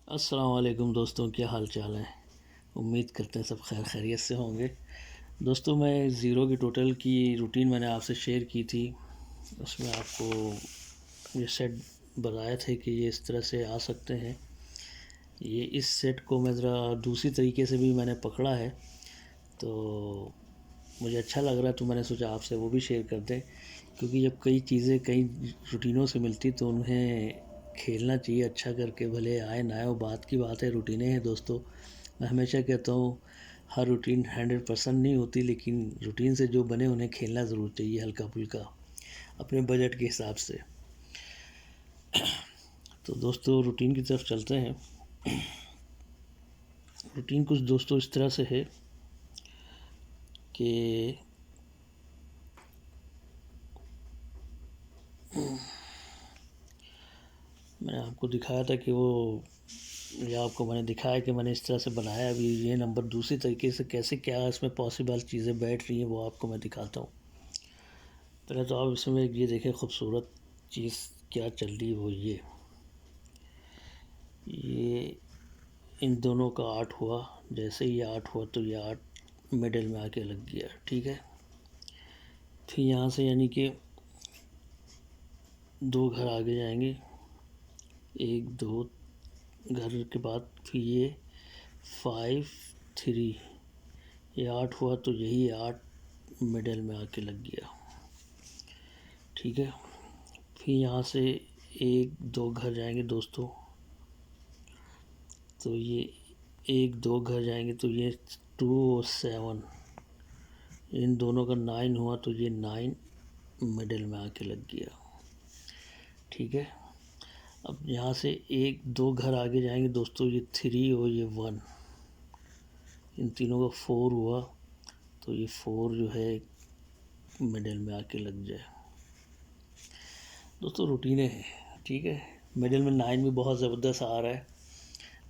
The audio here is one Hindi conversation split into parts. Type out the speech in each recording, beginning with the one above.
अस्सलाम वालेकुम दोस्तों, क्या हाल चाल है। उम्मीद करते हैं सब खैर खैरियत से होंगे। दोस्तों, मैं ज़ीरो की टोटल की रूटीन मैंने आपसे शेयर की थी। उसमें आपको ये सेट बताए थे कि ये इस तरह से आ सकते हैं। ये इस सेट को मैं ज़रा दूसरी तरीके से भी मैंने पकड़ा है, तो मुझे अच्छा लग रहा है, तो मैंने सोचा आपसे वो भी शेयर कर दें। क्योंकि जब कई चीज़ें कई रूटीनों से मिलती तो उन्हें खेलना चाहिए अच्छा करके, भले आए ना आए, वो बात की बात है। रूटीनें हैं दोस्तों। मैं हमेशा कहता हूँ हर रूटीन 100% नहीं होती, लेकिन रूटीन से जो बने उन्हें खेलना ज़रूर चाहिए, हल्का फुल्का अपने बजट के हिसाब से। तो दोस्तों, रूटीन की तरफ चलते हैं। रूटीन कुछ दोस्तों इस तरह से है कि मैंने आपको दिखाया था कि ये आपको मैंने दिखाया कि मैंने इस तरह से बनाया। अभी ये नंबर दूसरी तरीके से कैसे क्या इसमें पॉसिबल चीज़ें बैठ रही हैं वो आपको मैं दिखाता हूँ। पहले तो आप इसमें ये देखें खूबसूरत चीज़ क्या चल रही है, वो ये इन दोनों का 8 हुआ। जैसे ही 8 हुआ तो ये 8 मिडिल में आके लग गया, ठीक है। फिर यहाँ से यानी कि 2 घर आगे जाएंगे, 1 2 घर के बाद फिर ये 5 3, ये 8 हुआ तो यही 8 मिडिल में आके लग गया, ठीक है। फिर यहाँ से 1 2 घर जाएंगे दोस्तों, तो ये 1 2 घर जाएंगे तो ये 2 और 7, इन दोनों का 9 हुआ तो ये 9 मिडिल में आके लग गया, ठीक है। अब यहाँ से 1 2 घर आगे जाएंगे दोस्तों, ये 3 और ये 1, इन तीनों का 4 हुआ तो ये 4 जो है मिडिल में आके लग जाए। दोस्तों, रूटीनें हैं, ठीक है। मिडिल में 9 भी बहुत ज़बरदस्त आ रहा है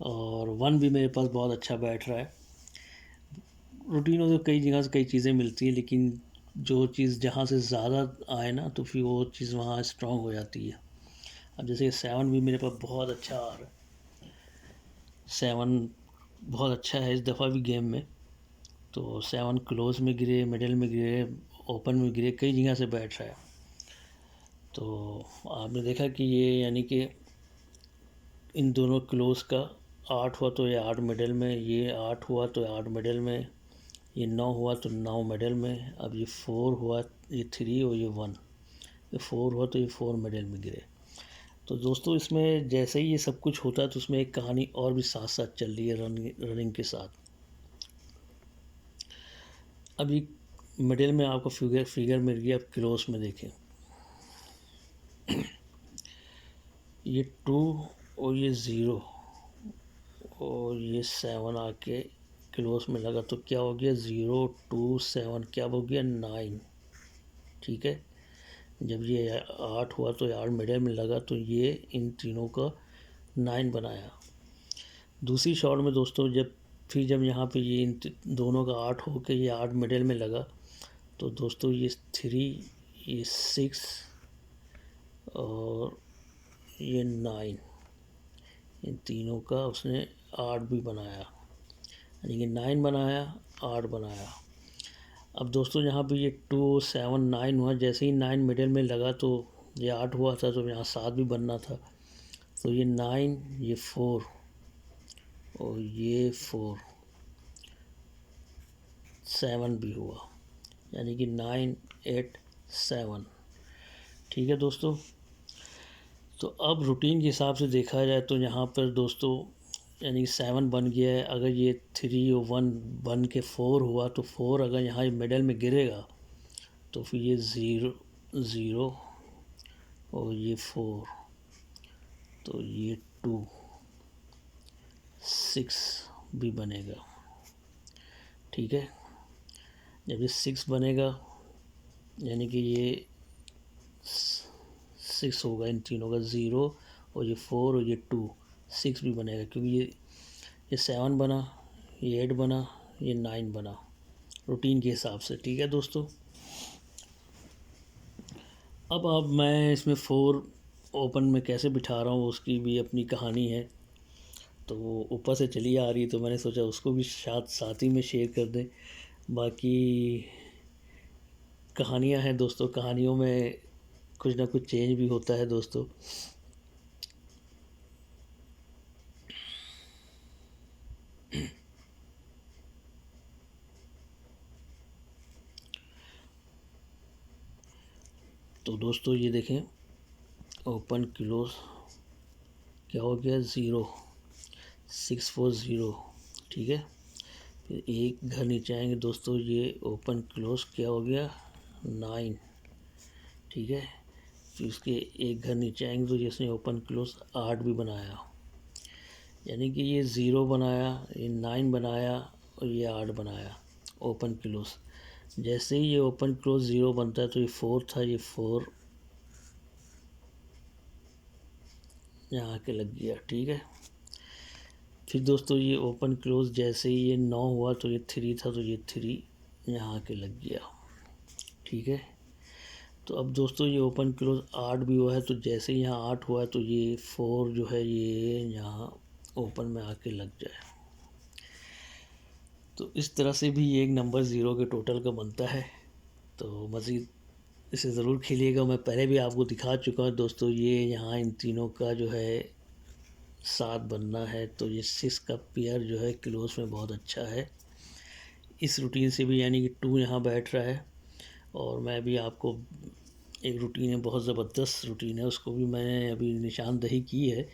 और 1 भी मेरे पास बहुत अच्छा बैठ रहा है। रूटीनों से कई जगह से कई चीज़ें मिलती हैं, लेकिन जो चीज़ जहाँ से ज़्यादा आए ना तो फिर वो चीज़ वहाँ स्ट्रॉन्ग हो जाती है। अब जैसे 7 भी मेरे पास बहुत अच्छा आ रहा है, 7 बहुत अच्छा है इस दफ़ा भी गेम में। तो 7 क्लोज में गिरे, मिडिल में गिरे, ओपन में गिरे, कई जगह से बैठ रहा है। तो आपने देखा कि ये यानी कि इन दोनों क्लोज का 8 हुआ तो ये 8 मिडिल में, ये 8 हुआ तो 8 मिडिल में, ये 9 हुआ तो 9 मिडिल में। अब ये 4 हुआ, ये 3 और ये 1, ये 4 हुआ तो ये 4 मिडिल में गिरे। तो दोस्तों, इसमें जैसे ही ये सब कुछ होता है तो उसमें एक कहानी और भी साथ साथ चल रही है रनिंग के साथ। अभी मिडिल में आपको फिगर मिल गया। अब क्लोज में देखें, ये 2 और ये 0 और ये 7 आके क्लोज में लगा तो क्या हो गया, 0 2 7 क्या हो गया, 9, ठीक है। जब ये 8 हुआ तो 8 मिडिल में लगा तो ये इन तीनों का 9 बनाया। दूसरी शॉट में दोस्तों, जब यहाँ पे ये इन दोनों का 8 हो के ये 8 मिडिल में लगा तो दोस्तों ये 3, ये 6 और ये 9, इन तीनों का उसने 8 भी बनाया, यानी कि 9 बनाया, 8 बनाया। अब दोस्तों, यहाँ पे ये 2 7 9 हुआ, जैसे ही 9 मिडिल में लगा तो ये 8 हुआ था तो यहाँ 7 भी बनना था। तो ये 9, ये 4 और ये 4, 7 भी हुआ, यानी कि 9 8 7, ठीक है दोस्तों। तो अब रूटीन के हिसाब से देखा जाए तो यहाँ पर दोस्तों यानी 7 बन गया है। अगर ये 3 और 1 बन के 4 हुआ तो 4 अगर यहाँ मिडल में गिरेगा तो फिर ये 0 0 और ये 4 तो ये 2 6 भी बनेगा, ठीक है। जब ये 6 बनेगा यानी कि ये 6 होगा, इन तीनों का 0 और ये 4 और ये 2 6 भी बनेगा, क्योंकि ये 7 बना, ये 8 बना, ये 9 बना रूटीन के हिसाब से, ठीक है दोस्तों। अब मैं इसमें 4 ओपन में कैसे बिठा रहा हूँ उसकी भी अपनी कहानी है। तो वो ऊपर से चली आ रही, तो मैंने सोचा उसको भी साथ ही में शेयर कर दें। बाकी कहानियाँ हैं दोस्तों, कहानियों में कुछ ना कुछ चेंज भी होता है दोस्तों। तो दोस्तों ये देखें, ओपन क्लोज क्या हो गया, 0640, ठीक है। फिर एक घर नीचे आएंगे दोस्तों, ये ओपन क्लोज क्या हो गया, 9, ठीक है। फिर उसके एक घर नीचे आएंगे तो जिसने ओपन क्लोज 8 भी बनाया, यानी कि ये 0 बनाया, ये 9 बनाया और ये 8 बनाया ओपन क्लोज। जैसे ही ये ओपन क्लोज 0 बनता है तो ये 4 था, ये 4 यहाँ के लग गया, ठीक है। फिर दोस्तों ये ओपन क्लोज जैसे ही ये 9 हुआ तो ये 3 था, तो ये 3 यहाँ के लग गया, ठीक है। तो अब दोस्तों ये ओपन क्लोज 8 भी हुआ है, तो जैसे ही यहाँ 8 हुआ है तो ये 4 जो है ये यहाँ ओपन में आके लग जाए। तो इस तरह से भी एक नंबर 0 के टोटल का बनता है। तो मज़ीद इसे ज़रूर खेलिएगा। मैं पहले भी आपको दिखा चुका हूँ दोस्तों, ये यहाँ इन तीनों का जो है 7 बनना है, तो ये 6 का पेयर जो है क्लोज में बहुत अच्छा है। इस रूटीन से भी यानी कि 2 यहाँ बैठ रहा है। और मैं भी आपको एक रूटीन है, बहुत ज़बरदस्त रूटीन है, उसको भी मैंने अभी निशानदही की है,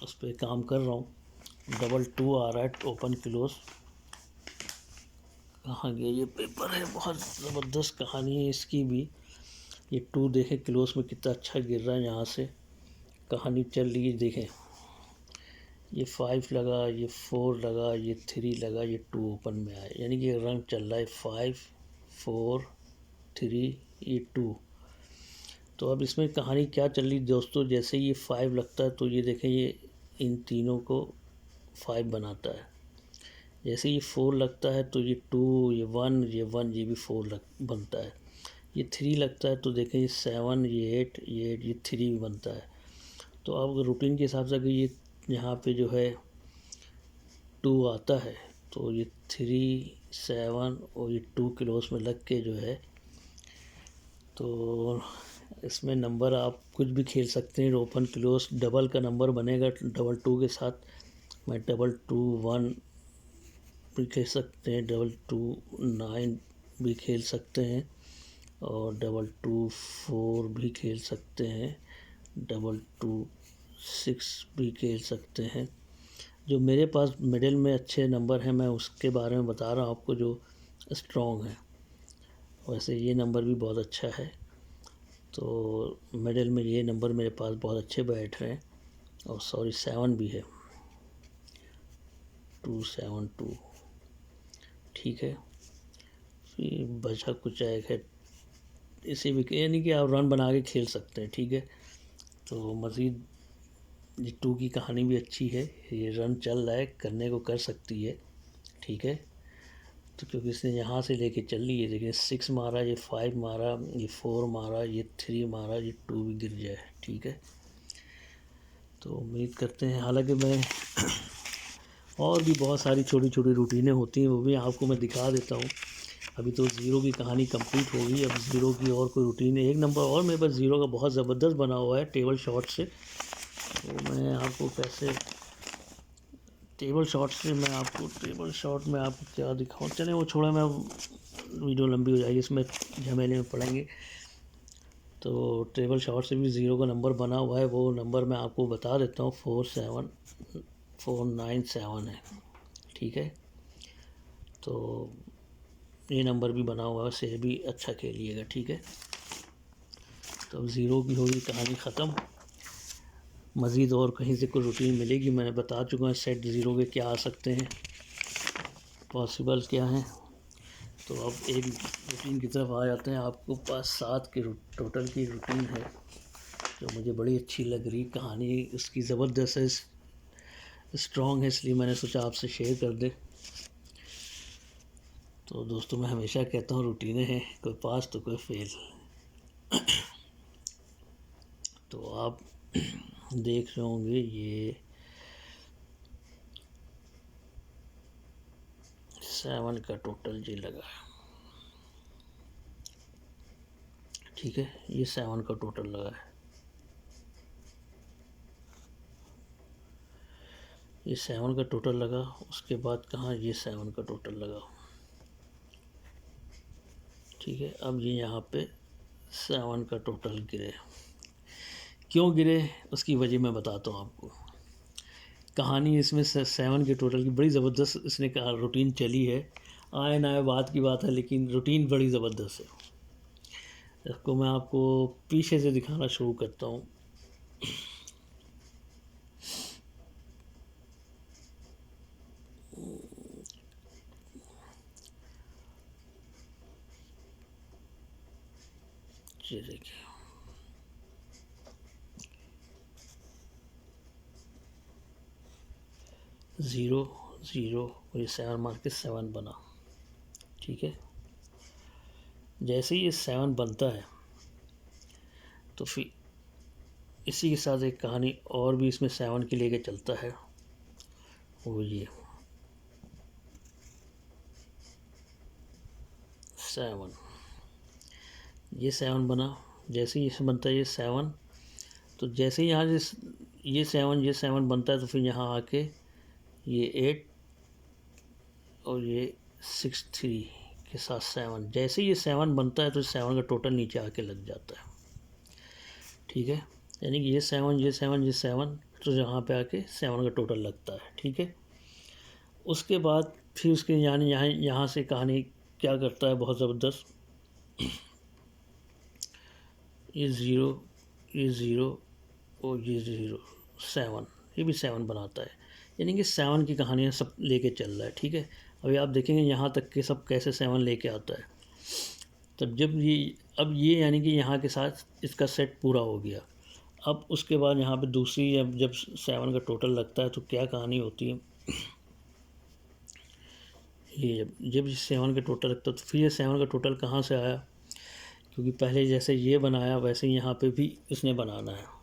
उस पर काम कर रहा हूँ। 2 आ रहा है ओपन क्लोज, कहाँ गया ये पेपर है, बहुत ज़बरदस्त कहानी है इसकी भी। ये 2 देखें क्लोज में कितना अच्छा गिर रहा है, यहाँ से कहानी चल रही है, देखें ये 5 लगा, ये 4 लगा, ये 3 लगा, ये 2 ओपन में आया, यानी कि रंग चल रहा है 5 4 3 ये 2। तो अब इसमें कहानी क्या चल रही दोस्तों, जैसे ये 5 लगता है तो ये देखें ये इन तीनों को 5 बनाता है। जैसे ये 4 लगता है तो ये 2, ये 1, ये 1, ये भी 4 बनता है। ये 3 लगता है तो देखें ये 7, ये 8, ये 3 भी बनता है। तो अब रूटीन के हिसाब से अगर ये यहाँ पे जो है 2 आता है तो ये 3, 7 और ये 2 क्लोज में लग के जो है, तो इसमें नंबर आप कुछ भी खेल सकते हैं। ओपन क्लोज डबल का नंबर बनेगा 2 के साथ, मैं 2 1 भी खेल सकते हैं, 2 9 भी खेल सकते हैं, और 2 4 भी खेल सकते हैं, 2 6 भी खेल सकते हैं। जो मेरे पास मिडिल में अच्छे नंबर हैं मैं उसके बारे में बता रहा हूँ आपको, जो स्ट्रॉन्ग है। वैसे ये नंबर भी बहुत अच्छा है, तो मिडिल में ये नंबर मेरे पास बहुत अच्छे बैठ रहे हैं। और सॉरी 7 भी है, 2 7 2, ठीक है। फिर बचा कुछ है, इसी भी यानी कि आप रन बना के खेल सकते हैं, ठीक है। तो मज़ीद ये 2 की कहानी भी अच्छी है, ये रन चल रहा है, करने को कर सकती है, ठीक है। तो क्योंकि इसने यहाँ से लेके चल ली है, देखिए 6 मारा, ये 5 मारा, ये 4 मारा, ये 3 मारा, ये 2 भी गिर जाए, ठीक है। तो उम्मीद करते हैं, हालांकि मैं और भी बहुत सारी छोटी छोटी रूटीनें होती हैं, वो भी आपको मैं दिखा देता हूँ। अभी तो 0 की कहानी कंप्लीट हो गई, अब 0 की और कोई रूटीन है। एक नंबर और मेरे पास 0 का बहुत ज़बरदस्त बना हुआ है टेबल शॉट से, तो मैं आपको कैसे टेबल शॉट में आपको क्या दिखाऊँ, चले वो छोड़ा, मैं वीडियो लंबी हो जाएगी, इसमें झमेले में पड़ेंगे। तो टेबल शॉट से भी 0 का नंबर बना हुआ है, वो नंबर मैं आपको बता देता हूँ, 47497 है, ठीक है। तो ये नंबर भी बना हुआ है, से भी अच्छा खेलिएगा, ठीक है। तो अब 0 की होगी कहानी ख़त्म। मज़ीद और कहीं से कोई रूटीन मिलेगी, मैंने बता चुका हूँ सेट 0 के क्या आ सकते हैं, पॉसिबल क्या हैं। तो अब एक रूटीन की तरफ आ जाते हैं, आपको पास 7 के टोटल की रूटीन है, जो मुझे बड़ी अच्छी लग रही, कहानी उसकी ज़बरदस्त है, स्ट्रॉन्ग है, इसलिए मैंने सोचा आपसे शेयर कर दे। तो दोस्तों मैं हमेशा कहता हूँ रूटीनें हैं, कोई पास तो कोई फेल। तो आप देख रहे होंगे ये 7 का टोटल जी लगा, ठीक है। ये 7 का टोटल लगा है, ये 7 का टोटल लगा। उसके बाद कहाँ, ये 7 का टोटल लगा, ठीक है। अब ये यहाँ पे 7 का टोटल गिरे, क्यों गिरे उसकी वजह मैं बताता हूँ आपको। कहानी इसमें 7 के टोटल की बड़ी ज़बरदस्त इसने कहा रूटीन चली है, आए ना आए बात की बात है, लेकिन रूटीन बड़ी ज़बरदस्त है। इसको मैं आपको पीछे से दिखाना शुरू करता हूँ। ये देखिए, 0 0 और ये 7 मार के 7 बना, ठीक है। जैसे ही ये 7 बनता है तो फिर इसी के साथ एक कहानी और भी इसमें 7 की लेके चलता है, वो ये 7, ये 7 बना। जैसे ही इसमें बनता है ये 7, तो जैसे ही यहाँ ये 7 बनता है तो फिर यहाँ आके ये 8 और ये 6 3 के साथ 7, जैसे ही ये 7 बनता है तो 7 का टोटल नीचे आके लग जाता है, ठीक है। यानी कि ये 7 ये 7 ये 7, तो यहाँ पे आके 7 का टोटल लगता है, ठीक है। उसके बाद फिर उसके यानी यहाँ से कहानी क्या करता है बहुत ज़बरदस्त, ये 0 ये 0 और ये 0 7, ये भी 7 बनाता है। यानी कि 7 की कहानियाँ सब लेके चल रहा है, ठीक है। अभी आप देखेंगे यहाँ तक के सब कैसे 7 लेके आता है। तब जब ये अब ये यानी कि यहाँ के साथ इसका सेट पूरा हो गया। अब उसके बाद यहाँ पे दूसरी जब 7 का टोटल लगता है तो क्या कहानी होती है, ये जब 7 का टोटल लगता है तो फिर ये 7 का टोटल कहाँ से आया, क्योंकि पहले जैसे ये बनाया वैसे ही यहाँ पे भी इसने बनाना है।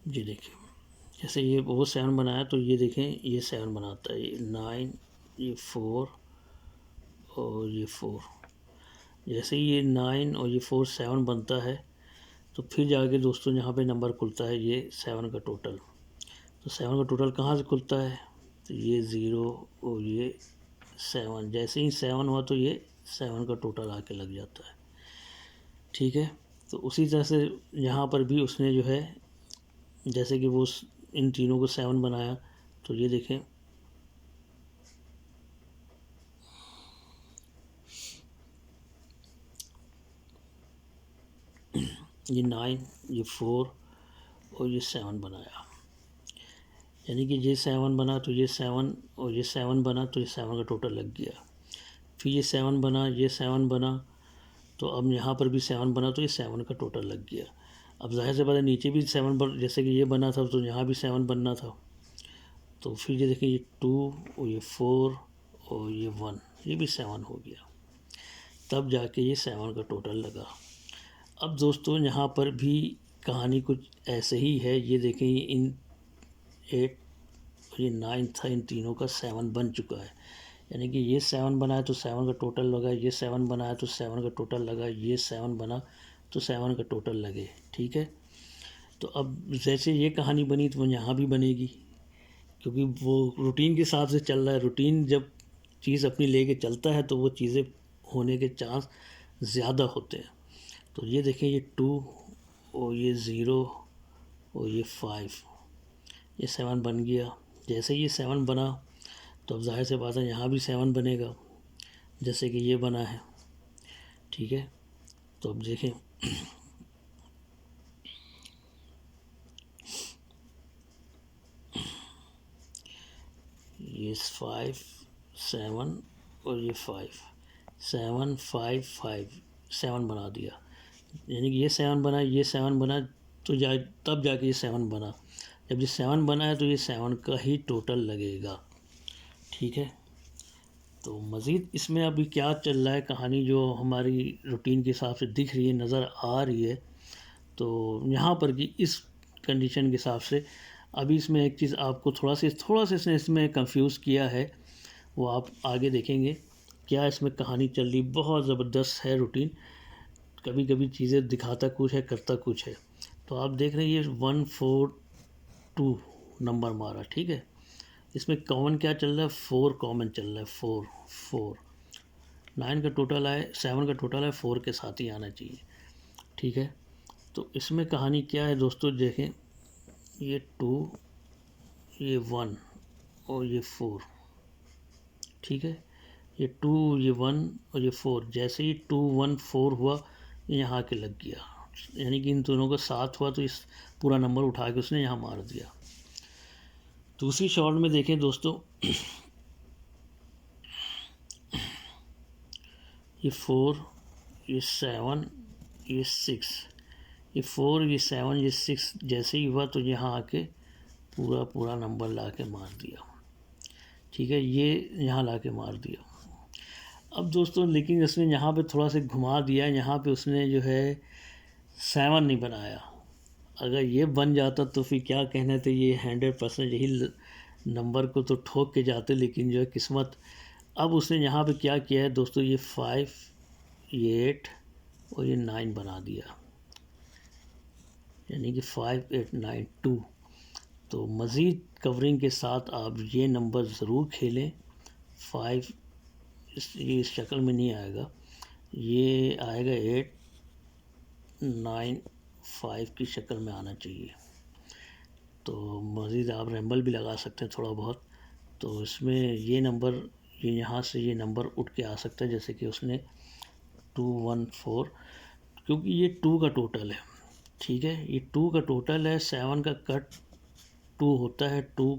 जी देखिए, जैसे ये वो 7 बनाया तो ये देखें ये 7 बनाता है, ये 9 ये 4 और ये 4। जैसे ही ये 9 और ये 4 7 बनता है तो फिर जाके दोस्तों यहाँ पे नंबर खुलता है ये 7 का टोटल। तो 7 का टोटल कहाँ से खुलता है, तो ये 0 और ये 7, जैसे ही 7 हुआ तो ये 7 का टोटल आके लग जाता है, ठीक है। तो उसी तरह से यहाँ पर भी उसने जो है जैसे कि वो इन तीनों को 7 बनाया, तो ये देखें ये 9 ये 4 और ये 7 बनाया, यानी कि ये 7 बना तो ये 7 और ये 7 बना तो ये 7 का टोटल लग गया। फिर ये 7 बना ये 7 बना, तो अब यहाँ पर भी 7 बना तो ये 7 का टोटल लग गया। अब जाहिर से बात है नीचे भी 7 बन, जैसे कि ये बना था तो यहाँ भी 7 बनना था। तो फिर ये देखिए ये 2 और ये 4 और ये 1, ये भी 7 हो गया, तब जाके ये 7 का टोटल लगा। अब दोस्तों यहाँ पर भी कहानी कुछ ऐसे ही है। ये देखें ये इन 8 और ये 9 था, इन तीनों का 7 बन चुका है। यानी कि ये 7 बनाया तो 7 का टोटल लगा, ये 7 बनाया तो 7 का टोटल लगा, ये 7 बना तो 7 का टोटल लगे, ठीक है। तो अब जैसे ये कहानी बनी तो वो यहाँ भी बनेगी, क्योंकि वो रूटीन के हिसाब से चल रहा है। रूटीन जब चीज़ अपनी लेके चलता है तो वो चीज़ें होने के चांस ज़्यादा होते हैं। तो ये देखें ये 2 और ये 0 और ये 5, ये 7 बन गया। जैसे ये 7 बना तो अब जाहिर से बात है यहाँ भी 7 बनेगा, जैसे कि ये बना है, ठीक है। तो अब देखें ये 5 7 और ये 5 7 5 5 7 बना दिया, यानी कि ये 7 बना, ये 7 बना, तो तब जाके ये 7 बना। जब ये 7 बना है तो ये 7 का ही टोटल लगेगा, ठीक है। तो मज़ीद इसमें अभी क्या चल रहा है कहानी जो हमारी रूटीन के हिसाब से दिख रही है, नज़र आ रही है। तो यहाँ पर कि इस कंडीशन के हिसाब से अभी इसमें एक चीज़ आपको थोड़ा सा इसमें कंफ्यूज किया है, वो आप आगे देखेंगे क्या इसमें कहानी चल रही। बहुत ज़बरदस्त है रूटीन, कभी कभी चीज़ें दिखाता कुछ है करता कुछ है। तो आप देख रहे हैं ये 142 नंबर मारा, ठीक है। इसमें कॉमन क्या चल रहा है, 4 कॉमन चल रहा है, 4 4 9 का टोटल है, 7 का टोटल है, 4 के साथ ही आना चाहिए, ठीक है। तो इसमें कहानी क्या है दोस्तों, देखें ये 2 ये 1 और ये 4, ठीक है। ये 2 ये 1 और ये 4, जैसे ही 2 1 4 हुआ ये यहाँ के लग गया, यानी कि इन दोनों का साथ हुआ तो इस पूरा नंबर उठा के उसने यहाँ मार दिया। दूसरी शॉट में देखें दोस्तों, ये 4 ये 7 ये 6, ये 4 ये 7 ये 6 जैसे ही हुआ तो यहाँ आके पूरा नंबर ला के मार दिया, ठीक है। ये यहाँ ला के मार दिया। अब दोस्तों लेकिन उसने यहाँ पे थोड़ा सा घुमा दिया, यहाँ पे उसने जो है 7 नहीं बनाया। अगर ये बन जाता तो फिर क्या कहना था, ये 100% यही नंबर को तो ठोक के जाते, लेकिन जो है किस्मत। अब उसने यहाँ पे क्या किया है दोस्तों, ये 5 ये 8 और ये 9 बना दिया, यानी कि 5 8 9 2। तो मज़ीद कवरिंग के साथ आप ये नंबर ज़रूर खेलें। 5 ये इस शक्ल में नहीं आएगा, ये आएगा 8 9 5 की शक्ल में आना चाहिए। तो मज़ीद आप रैम्बल भी लगा सकते हैं थोड़ा बहुत। तो इसमें ये नंबर, ये यहाँ से ये नंबर उठ के आ सकता है, जैसे कि उसने 2 1 4, क्योंकि ये 2 का टोटल है, ठीक है। ये 2 का टोटल है, 7 का कट 2 होता है, 2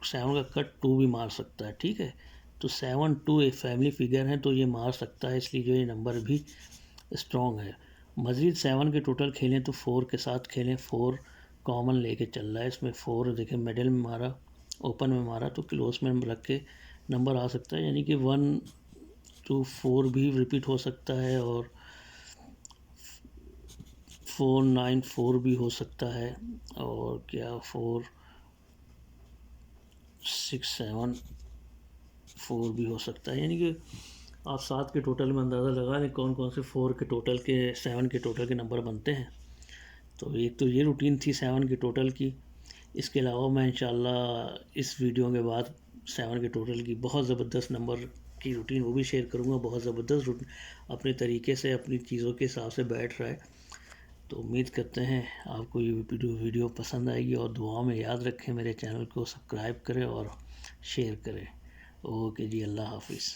7 का कट 2 भी मार सकता है, ठीक है। तो 7 2 एक फैमिली फिगर है तो ये मार सकता है, इसलिए जो ये नंबर भी स्ट्रॉन्ग है। मज़ीद 7 के टोटल खेलें तो 4 के साथ खेलें, 4 कॉमन लेके चल रहा है इसमें। 4 देखें मिडिल में मारा, ओपन में मारा, तो क्लोज में रख के नंबर आ सकता है, यानी कि 1 2 4 भी रिपीट हो सकता है और 4 9 4 भी हो सकता है, और क्या 4 6 7 4 भी हो सकता है। यानी कि आप 7 के टोटल में अंदाज़ा लगा लें कौन कौन से 4 के टोटल के 7 के टोटल के नंबर बनते हैं। तो एक तो ये रूटीन थी 7 के टोटल की। इसके अलावा मैं इंशाल्लाह इस वीडियो के बाद 7 के टोटल की बहुत ज़बरदस्त नंबर की रूटीन वो भी शेयर करूँगा। बहुत ज़बरदस्त रूटीन, अपने तरीके से अपनी चीज़ों के हिसाब से बैठ रहा है। तो उम्मीद करते हैं आपको ये वीडियो पसंद आएगी, और दुआ में याद रखें, मेरे चैनल को सब्सक्राइब करें और शेयर करें। ओके जी, अल्लाह हाफिज़।